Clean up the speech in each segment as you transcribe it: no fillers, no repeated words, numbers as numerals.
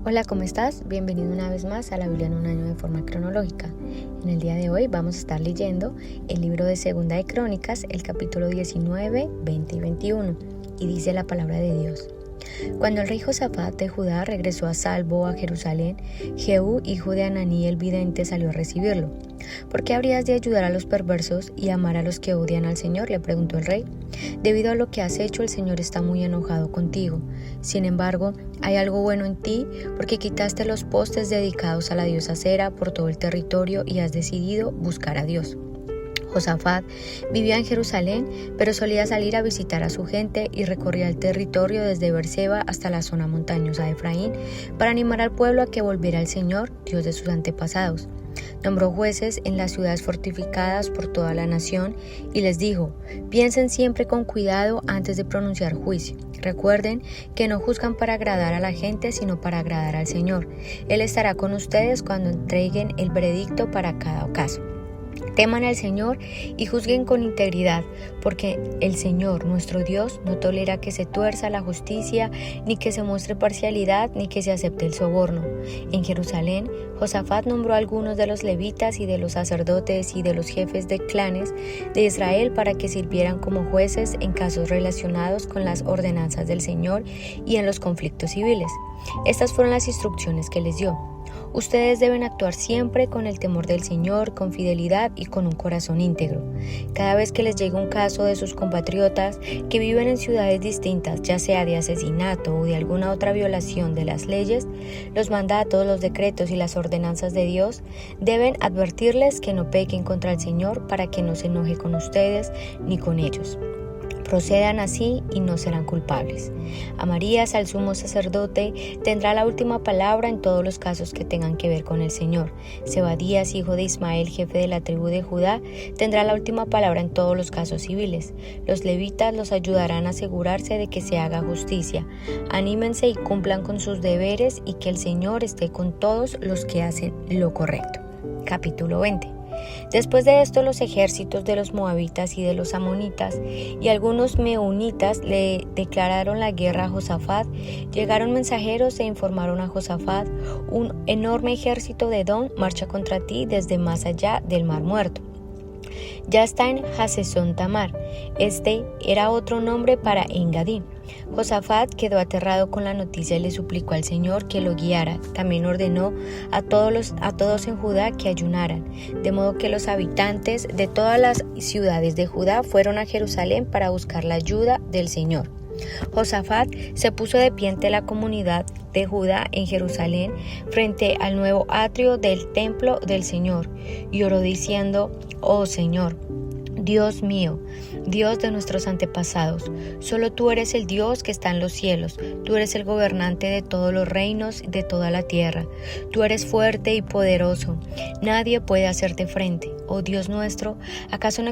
Hola, ¿cómo estás? Bienvenido una vez más a la Biblia en un año de forma cronológica. En el día de hoy vamos a estar leyendo el libro de Segunda de Crónicas, el capítulo 19, 20 y 21, y dice la palabra de Dios. Cuando el rey Josafat de Judá regresó a salvo a Jerusalén, Jehú, hijo de Ananí el vidente, salió a recibirlo. ¿Por qué habrías de ayudar a los perversos y amar a los que odian al Señor?, le preguntó el rey. Debido a lo que has hecho, el Señor está muy enojado contigo. Sin embargo, hay algo bueno en ti, porque quitaste los postes dedicados a la diosa Acera por todo el territorio y has decidido buscar a Dios. Josafat vivía en Jerusalén, pero solía salir a visitar a su gente y recorría el territorio desde Beerseba hasta la zona montañosa de Efraín para animar al pueblo a que volviera al Señor, Dios de sus antepasados. Nombró jueces en las ciudades fortificadas por toda la nación y les dijo: piensen siempre con cuidado antes de pronunciar juicio. Recuerden que no juzgan para agradar a la gente, sino para agradar al Señor. Él estará con ustedes cuando entreguen el veredicto para cada caso. Teman al Señor y juzguen con integridad, porque el Señor, nuestro Dios, no tolera que se tuerza la justicia, ni que se muestre parcialidad, ni que se acepte el soborno. En Jerusalén, Josafat nombró a algunos de los levitas y de los sacerdotes y de los jefes de clanes de Israel para que sirvieran como jueces en casos relacionados con las ordenanzas del Señor y en los conflictos civiles. Estas fueron las instrucciones que les dio. Ustedes deben actuar siempre con el temor del Señor, con fidelidad y con un corazón íntegro. Cada vez que les llegue un caso de sus compatriotas que viven en ciudades distintas, ya sea de asesinato o de alguna otra violación de las leyes, los mandatos, los decretos y las ordenanzas de Dios, deben advertirles que no pequen contra el Señor para que no se enoje con ustedes ni con ellos. Procedan así y no serán culpables. Amarías al sumo sacerdote, tendrá la última palabra en todos los casos que tengan que ver con el Señor. Zebadías, hijo de Ismael, jefe de la tribu de Judá, tendrá la última palabra en todos los casos civiles. Los levitas los ayudarán a asegurarse de que se haga justicia. Anímense y cumplan con sus deberes y que el Señor esté con todos los que hacen lo correcto. Capítulo 20. Después de esto, los ejércitos de los moabitas y de los amonitas y algunos meunitas le declararon la guerra a Josafat. Llegaron mensajeros e informaron a Josafat: un enorme ejército de Edom marcha contra ti desde más allá del Mar Muerto. Ya está en Hazezón Tamar. Este era otro nombre para Engadí. Josafat quedó aterrado con la noticia y le suplicó al Señor que lo guiara. También ordenó a todos en Judá que ayunaran, de modo que los habitantes de todas las ciudades de Judá fueron a Jerusalén para buscar la ayuda del Señor. Josafat se puso de pie ante la comunidad de Judá en Jerusalén frente al nuevo atrio del templo del Señor y oró diciendo: oh Señor, Dios mío, Dios de nuestros antepasados, solo tú eres el Dios que está en los cielos, tú eres el gobernante de todos los reinos de toda la tierra, tú eres fuerte y poderoso, nadie puede hacerte frente. Oh Dios nuestro, ¿acaso no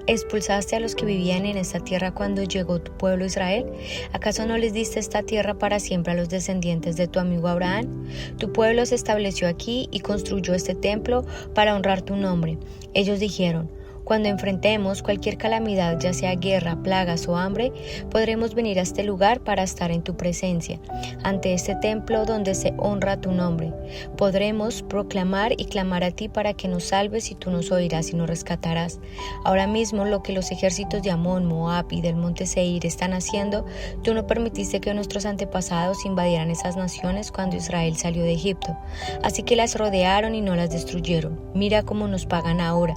expulsaste a los que vivían en esta tierra cuando llegó tu pueblo Israel? ¿Acaso no les diste esta tierra para siempre a los descendientes de tu amigo Abraham? Tu pueblo se estableció aquí y construyó este templo para honrar tu nombre. Ellos dijeron: cuando enfrentemos cualquier calamidad, ya sea guerra, plagas o hambre, podremos venir a este lugar para estar en tu presencia, ante este templo donde se honra tu nombre. Podremos proclamar y clamar a ti para que nos salves y tú nos oirás y nos rescatarás. Ahora mismo lo que los ejércitos de Amón, Moab y del monte Seir están haciendo, tú no permitiste que nuestros antepasados invadieran esas naciones cuando Israel salió de Egipto. Así que las rodearon y no las destruyeron. Mira cómo nos pagan ahora,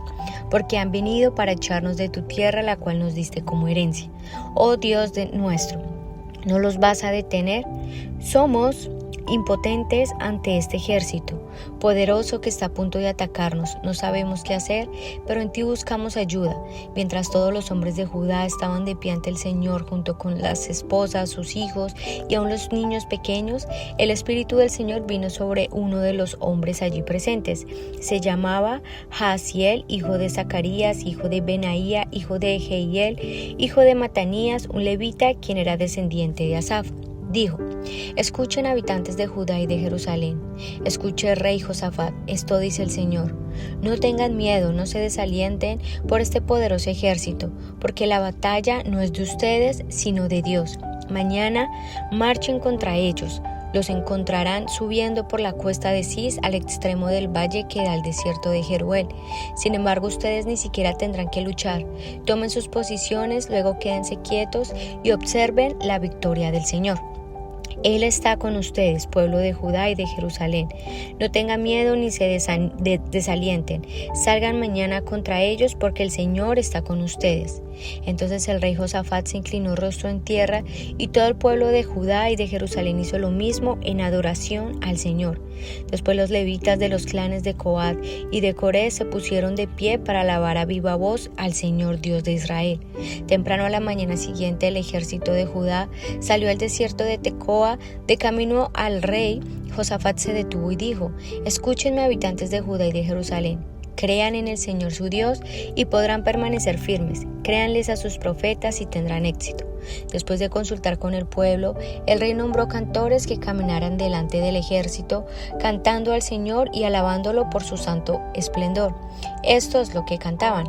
porque han venido para echarnos de tu tierra, la cual nos diste como herencia. Oh Dios nuestro, ¿no los vas a detener? Somos impotentes ante este ejército poderoso que está a punto de atacarnos. No sabemos qué hacer, pero en ti buscamos ayuda. Mientras todos los hombres de Judá estaban de pie ante el Señor junto con las esposas, sus hijos y aún los niños pequeños, el Espíritu del Señor vino sobre uno de los hombres allí presentes. Se llamaba Jaasiel, hijo de Zacarías, hijo de Benaía, hijo de Jehiel, hijo de Matanías, un levita, quien era descendiente de Asaf. dijo: Escuchen, habitantes de Judá y de Jerusalén. Escuche, rey Josafat, esto dice el Señor. No tengan miedo, no se desalienten por este poderoso ejército, porque la batalla no es de ustedes, sino de Dios. Mañana marchen contra ellos. Los encontrarán subiendo por la cuesta de Cis al extremo del valle que da al desierto de Jeruel. Sin embargo, ustedes ni siquiera tendrán que luchar. Tomen sus posiciones, luego quédense quietos y observen la victoria del Señor. Él está con ustedes, pueblo de Judá y de Jerusalén. No tengan miedo ni se desalienten. Salgan mañana contra ellos porque el Señor está con ustedes. Entonces el rey Josafat se inclinó rostro en tierra y todo el pueblo de Judá y de Jerusalén hizo lo mismo en adoración al Señor. Después los levitas de los clanes de Coat y de Coré se pusieron de pie para alabar a viva voz al Señor Dios de Israel. Temprano a la mañana siguiente el ejército de Judá salió al desierto de Tecoa. De camino al rey, Josafat se detuvo y dijo: Escúchenme, habitantes de Judá y de Jerusalén. Crean en el Señor su Dios y podrán permanecer firmes. Créanles a sus profetas y tendrán éxito. Después de consultar con el pueblo, el rey nombró cantores que caminaran delante del ejército, cantando al Señor y alabándolo por su santo esplendor. Esto es lo que cantaban: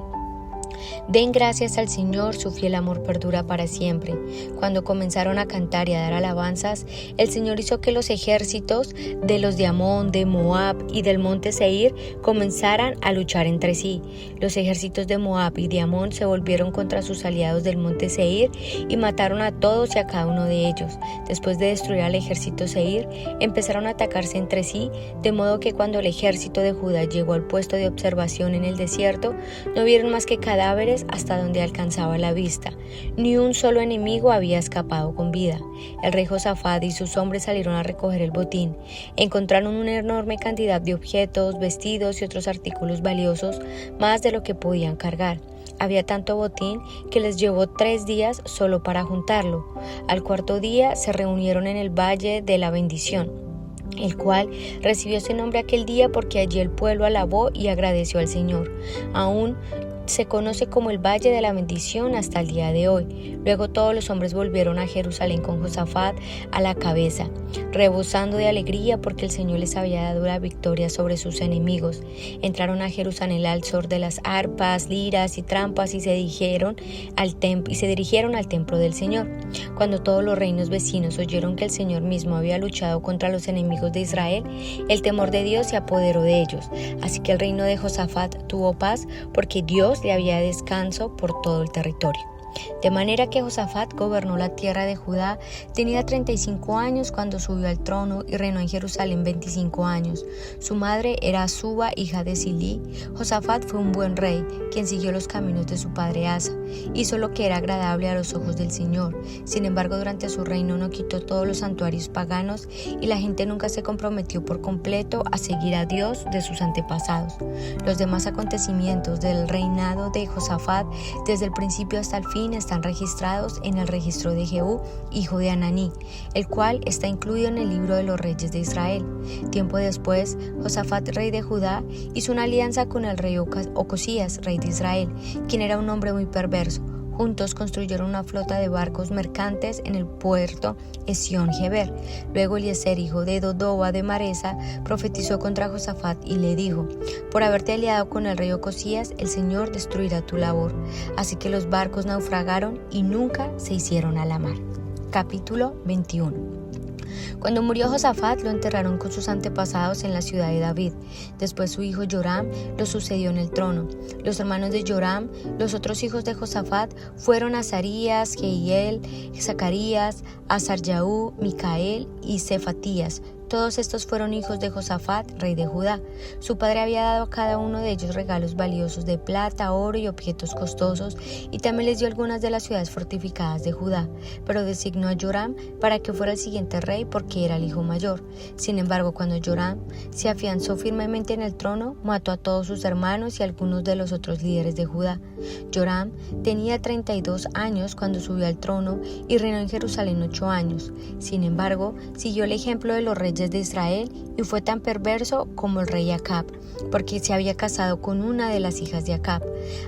Den gracias al Señor, su fiel amor perdura para siempre. Cuando comenzaron a cantar y a dar alabanzas, el Señor hizo que los ejércitos de los de Amón, de Moab y del monte Seir comenzaran a luchar entre sí. Los ejércitos de Moab y de Amón se volvieron contra sus aliados del monte Seir y mataron a todos y a cada uno de ellos. Después de destruir al ejército Seir, empezaron a atacarse entre sí, de modo que cuando el ejército de Judá llegó al puesto de observación en el desierto, no vieron más que cadáveres hasta donde alcanzaba la vista. Ni un solo enemigo había escapado con vida. El rey Josafat y sus hombres salieron a recoger el botín. Encontraron una enorme cantidad de objetos, vestidos y otros artículos valiosos, más de lo que podían cargar. Había tanto botín que les llevó 3 días solo para juntarlo. Al cuarto día se reunieron en el Valle de la Bendición, el cual recibió ese nombre aquel día porque allí el pueblo alabó y agradeció al Señor. Aún se conoce como el Valle de la Bendición hasta el día de hoy. Luego todos los hombres volvieron a Jerusalén con Josafat a la cabeza, rebosando de alegría porque el Señor les había dado la victoria sobre sus enemigos. Entraron a Jerusalén al son de las arpas, liras y trampas y se dirigieron al templo del Señor. Cuando todos los reinos vecinos oyeron que el Señor mismo había luchado contra los enemigos de Israel, el temor de Dios se apoderó de ellos. Así que el reino de Josafat tuvo paz porque Dios le había descanso por todo el territorio. De manera que Josafat gobernó la tierra de Judá. Tenía 35 años cuando subió al trono y reinó en Jerusalén 25 años. Su madre era Suba, hija de Silí. Josafat fue un buen rey, quien siguió los caminos de su padre Asa. Hizo lo que era agradable a los ojos del Señor. Sin embargo, durante su reino no quitó todos los santuarios paganos y la gente nunca se comprometió por completo a seguir a Dios de sus antepasados. Los demás acontecimientos del reinado de Josafat, desde el principio hasta el fin, están registrados en el registro de Jehú, hijo de Ananí, el cual está incluido en el libro de los reyes de Israel. Tiempo después, Josafat, rey de Judá, hizo una alianza con el rey Ocosías, rey de Israel, quien era un hombre muy perverso. Juntos construyeron una flota de barcos mercantes en el puerto Esión-Geber. Luego Eliezer, hijo de Dodoa de Maresa, profetizó contra Josafat y le dijo: Por haberte aliado con el rey Ocosías, el Señor destruirá tu labor. Así que los barcos naufragaron y nunca se hicieron a la mar. Capítulo 21. Cuando murió Josafat, lo enterraron con sus antepasados en la ciudad de David. Después su hijo Joram lo sucedió en el trono. Los hermanos de Joram, los otros hijos de Josafat, fueron Azarías, Jehiel, Zacarías, Azaryaú, Micael y Cefatías. Todos estos fueron hijos de Josafat, rey de Judá. Su padre había dado a cada uno de ellos regalos valiosos de plata, oro y objetos costosos, y también les dio algunas de las ciudades fortificadas de Judá, pero designó a Joram para que fuera el siguiente rey porque era el hijo mayor. Sin embargo, cuando Joram se afianzó firmemente en el trono, mató a todos sus hermanos y a algunos de los otros líderes de Judá. Joram tenía 32 años cuando subió al trono y reinó en Jerusalén 8 años. Sin embargo, siguió el ejemplo de los reyes reyes de Israel y fue tan perverso como el rey Acab, porque se había casado con una de las hijas de Acab.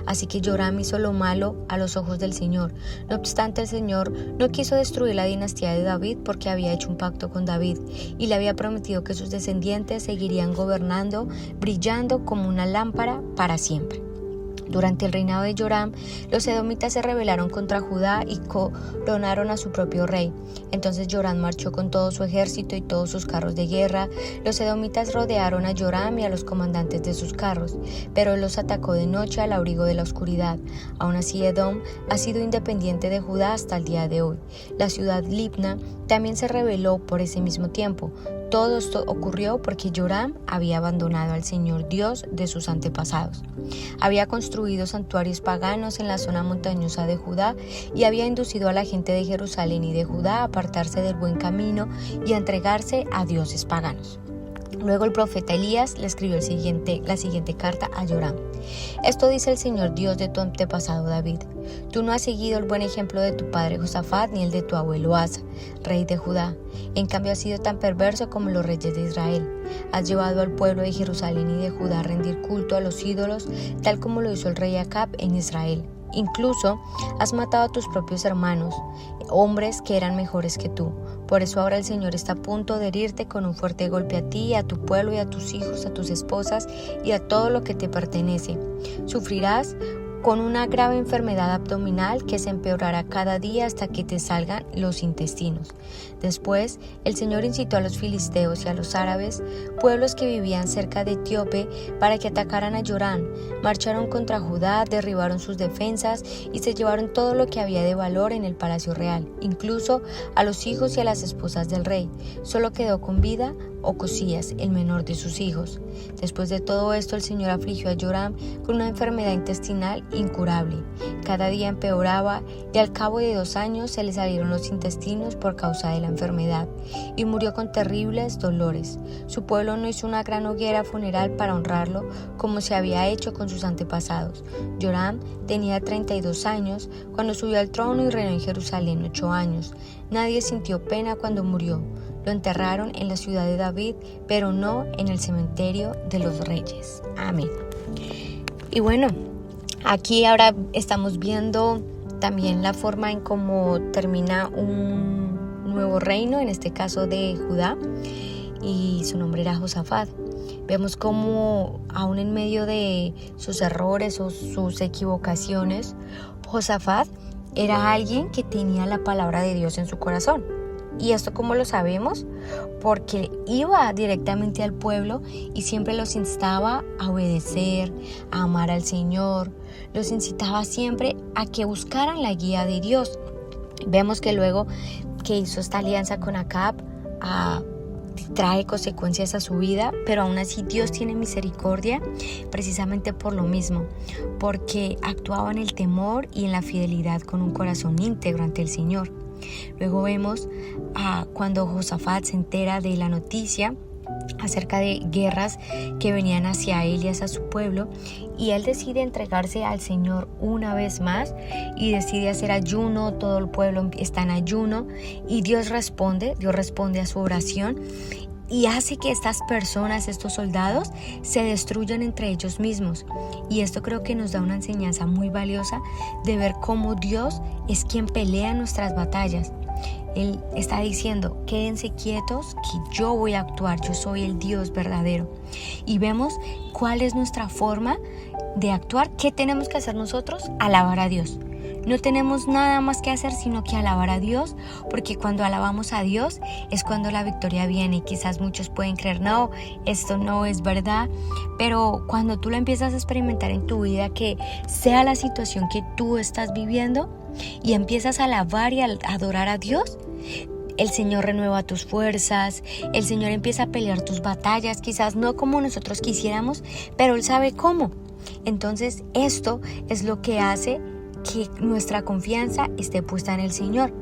Así que Joram hizo lo malo a los ojos del Señor. No obstante, el Señor no quiso destruir la dinastía de David porque había hecho un pacto con David y le había prometido que sus descendientes seguirían gobernando, brillando como una lámpara para siempre. Durante el reinado de Joram, los edomitas se rebelaron contra Judá y coronaron a su propio rey. Entonces Joram marchó con todo su ejército y todos sus carros de guerra. Los edomitas rodearon a Joram y a los comandantes de sus carros, pero él los atacó de noche al abrigo de la oscuridad. Aún así, Edom ha sido independiente de Judá hasta el día de hoy. La ciudad Libna también se rebeló por ese mismo tiempo. Todo esto ocurrió porque Joram había abandonado al Señor Dios de sus antepasados. Había construido santuarios paganos en la zona montañosa de Judá y había inducido a la gente de Jerusalén y de Judá a apartarse del buen camino y a entregarse a dioses paganos. Luego el profeta Elías le escribió la siguiente carta a Joram. Esto dice el Señor Dios de tu antepasado David. Tú no has seguido el buen ejemplo de tu padre Josafat ni el de tu abuelo Asa, rey de Judá. En cambio has sido tan perverso como los reyes de Israel. Has llevado al pueblo de Jerusalén y de Judá a rendir culto a los ídolos, tal como lo hizo el rey Acab en Israel. Incluso has matado a tus propios hermanos, hombres que eran mejores que tú. Por eso ahora el Señor está a punto de herirte con un fuerte golpe a ti, a tu pueblo y a tus hijos, a tus esposas y a todo lo que te pertenece. Sufrirás con una grave enfermedad abdominal que se empeorará cada día hasta que te salgan los intestinos. Después, el Señor incitó a los filisteos y a los árabes, pueblos que vivían cerca de Etíope, para que atacaran a Joram. Marcharon contra Judá, derribaron sus defensas y se llevaron todo lo que había de valor en el palacio real, incluso a los hijos y a las esposas del rey. Solo quedó con vida Ocosías, el menor de sus hijos. Después de todo esto, el Señor afligió a Joram con una enfermedad intestinal incurable. Cada día empeoraba y al cabo de 2 años se le salieron los intestinos por causa de la enfermedad y murió con terribles dolores. Su pueblo no hizo una gran hoguera funeral para honrarlo como se había hecho con sus antepasados. Joram tenía 32 años cuando subió al trono y reinó en Jerusalén 8 años. Nadie sintió pena cuando murió. Lo enterraron en la ciudad de David, pero no en el cementerio de los reyes. Amén. Y bueno, aquí ahora estamos viendo también la forma en cómo termina un nuevo reino, en este caso de Judá, y su nombre era Josafat. Vemos cómo aún en medio de sus errores o sus equivocaciones, Josafat era alguien que tenía la palabra de Dios en su corazón. ¿Y esto cómo lo sabemos? Porque iba directamente al pueblo y siempre los instaba a obedecer, a amar al Señor. Los incitaba siempre a que buscaran la guía de Dios. Vemos que luego que hizo esta alianza con Acab, trae consecuencias a su vida, pero aún así Dios tiene misericordia precisamente por lo mismo, porque actuaba en el temor y en la fidelidad con un corazón íntegro ante el Señor. Luego vemos cuando Josafat se entera de la noticia acerca de guerras que venían hacia él y hacia su pueblo, y él decide entregarse al Señor una vez más y decide hacer ayuno. Todo el pueblo está en ayuno y Dios responde a su oración y hace que estas personas, estos soldados, se destruyan entre ellos mismos. Y esto creo que nos da una enseñanza muy valiosa de ver cómo Dios es quien pelea nuestras batallas. Él está diciendo, quédense quietos que yo voy a actuar, yo soy el Dios verdadero. Y vemos cuál es nuestra forma de actuar. ¿Qué tenemos que hacer nosotros? Alabar a Dios. No tenemos nada más que hacer sino que alabar a Dios, porque cuando alabamos a Dios es cuando la victoria viene. Y quizás muchos pueden creer, no, esto no es verdad, pero cuando tú lo empiezas a experimentar en tu vida, que sea la situación que tú estás viviendo, y empiezas a alabar y a adorar a Dios, el Señor renueva tus fuerzas, el Señor empieza a pelear tus batallas, quizás no como nosotros quisiéramos, pero Él sabe cómo. Entonces esto es lo que hace que nuestra confianza esté puesta en el Señor.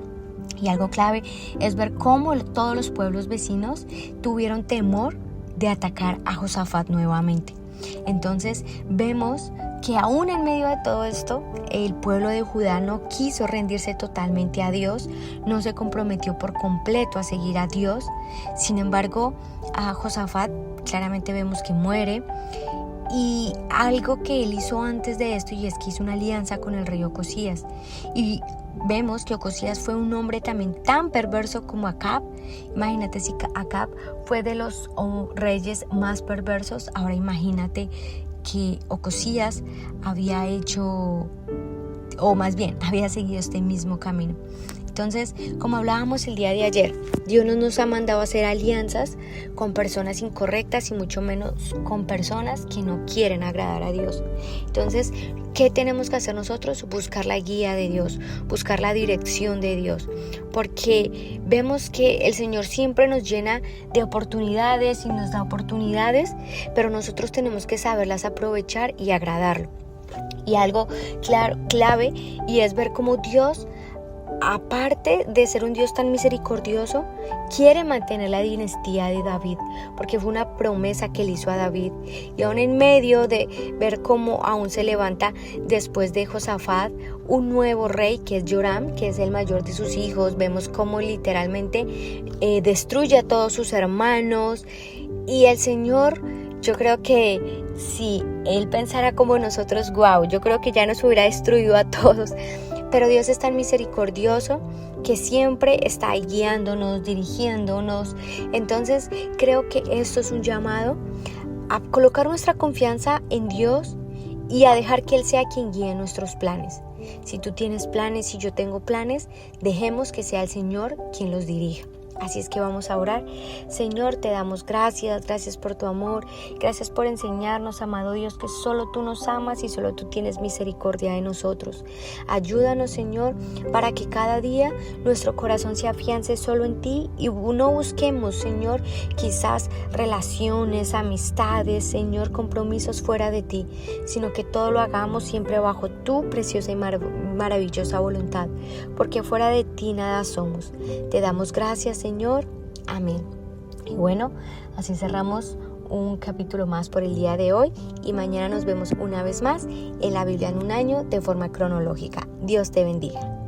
Y algo clave es ver cómo todos los pueblos vecinos tuvieron temor de atacar a Josafat nuevamente. Entonces vemos que aún en medio de todo esto, el pueblo de Judá no quiso rendirse totalmente a Dios, no se comprometió por completo a seguir a Dios. Sin embargo, a Josafat claramente vemos que muere. Y algo que él hizo antes de esto, y es que hizo una alianza con el rey Ocosías. Y vemos que Ocosías fue un hombre también tan perverso como Acab. Imagínate, si Acab fue de los reyes más perversos, ahora imagínate que Ocosías había hecho, o más bien, había seguido este mismo camino. Entonces, como hablábamos el día de ayer, Dios no nos ha mandado a hacer alianzas con personas incorrectas y mucho menos con personas que no quieren agradar a Dios. Entonces, ¿qué tenemos que hacer nosotros? Buscar la guía de Dios, buscar la dirección de Dios, porque vemos que el Señor siempre nos llena de oportunidades y nos da oportunidades, pero nosotros tenemos que saberlas aprovechar y agradarlo. Y algo clave, y es ver cómo Dios, aparte de ser un Dios tan misericordioso, quiere mantener la dinastía de David, porque fue una promesa que él hizo a David. Y aún en medio de ver cómo aún se levanta después de Josafat un nuevo rey, que es Joram, que es el mayor de sus hijos, vemos cómo literalmente destruye a todos sus hermanos. Y el Señor, yo creo que si Él pensara como nosotros, yo creo que ya nos hubiera destruido a todos. Pero Dios es tan misericordioso que siempre está guiándonos, dirigiéndonos. Entonces creo que esto es un llamado a colocar nuestra confianza en Dios y a dejar que Él sea quien guíe nuestros planes. Si tú tienes planes y yo tengo planes, dejemos que sea el Señor quien los dirija. Así es que vamos a orar. Señor, te damos gracias por tu amor, gracias por enseñarnos, amado Dios, que solo tú nos amas y solo tú tienes misericordia de nosotros. Ayúdanos, Señor, para que cada día nuestro corazón se afiance solo en ti y no busquemos, Señor, quizás relaciones, amistades, Señor, compromisos fuera de ti, sino que todo lo hagamos siempre bajo tu preciosa y maravillosa voluntad, porque fuera de ti nada somos. Te damos gracias, Señor. Amén. Y bueno, así cerramos un capítulo más por el día de hoy y mañana nos vemos una vez más en la Biblia en un año de forma cronológica. Dios te bendiga.